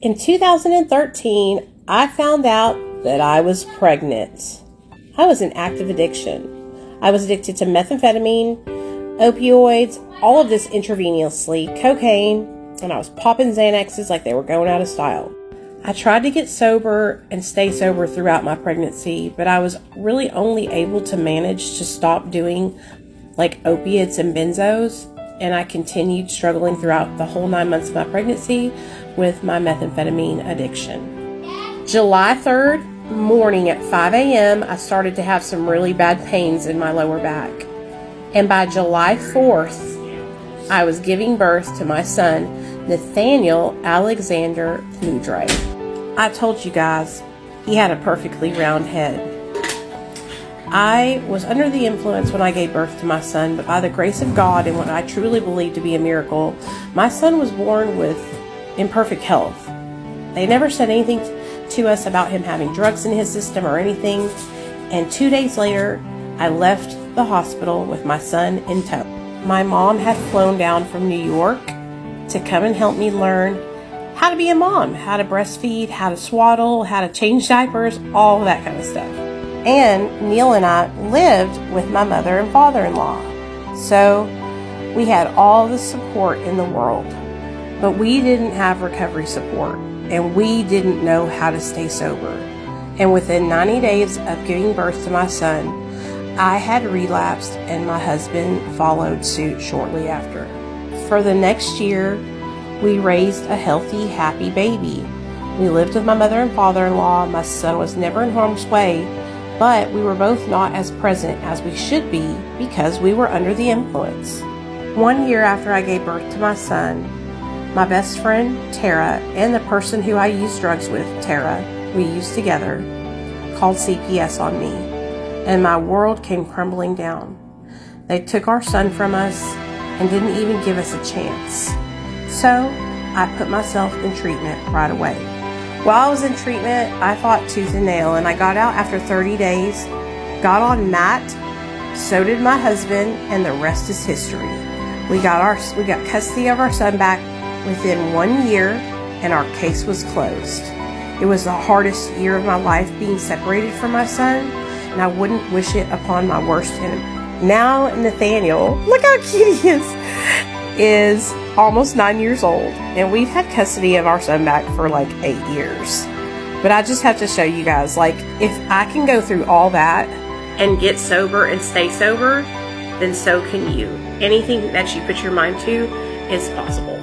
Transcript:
In 2013, I found out that I was pregnant. I was in active addiction. I was addicted to methamphetamine, opioids, all of this intravenously, cocaine, and I was popping Xanaxes like they were going out of style. I tried to get sober and stay sober throughout my pregnancy, but I was really only able to manage to stop doing like opiates and benzos, and I continued struggling throughout the whole 9 months of my pregnancy with my methamphetamine addiction. July 3rd morning at 5 a.m., I started to have some really bad pains in my lower back. And by July 4th, I was giving birth to my son, Nathaniel Alexander Nudre. I told you guys, he had a perfectly round head. I was under the influence when I gave birth to my son, but by the grace of God and what I truly believe to be a miracle, my son was born with imperfect health. They never said anything to us about him having drugs in his system or anything, and 2 days later, I left the hospital with my son in tow. My mom had flown down from New York to come and help me learn how to be a mom, how to breastfeed, how to swaddle, how to change diapers, all that kind of stuff. And Neil and I lived with my mother and father-in-law. So we had all the support in the world, but we didn't have recovery support, and we didn't know how to stay sober. And within 90 days of giving birth to my son, I had relapsed, and my husband followed suit shortly after. For the next year, we raised a healthy, happy baby. We lived with my mother and father-in-law. My son was never in harm's way, but we were both not as present as we should be because we were under the influence. 1 year after I gave birth to my son, my best friend, Tara, and the person who I used drugs with, Tara, we used together, called CPS on me, and my world came crumbling down. They took our son from us and didn't even give us a chance. So I put myself in treatment right away. While I was in treatment, I fought tooth and nail, and I got out after 30 days, got on MAT, so did my husband, and the rest is history. We got custody of our son back within 1 year, and our case was closed. It was the hardest year of my life being separated from my son, and I wouldn't wish it upon my worst enemy. Now Nathaniel, look how cute he is almost 9 years old, and we've had custody of our son back for like 8 years. But I just have to show you guys, like, if I can go through all that and get sober and stay sober, then so can you. Anything that you put your mind to is possible.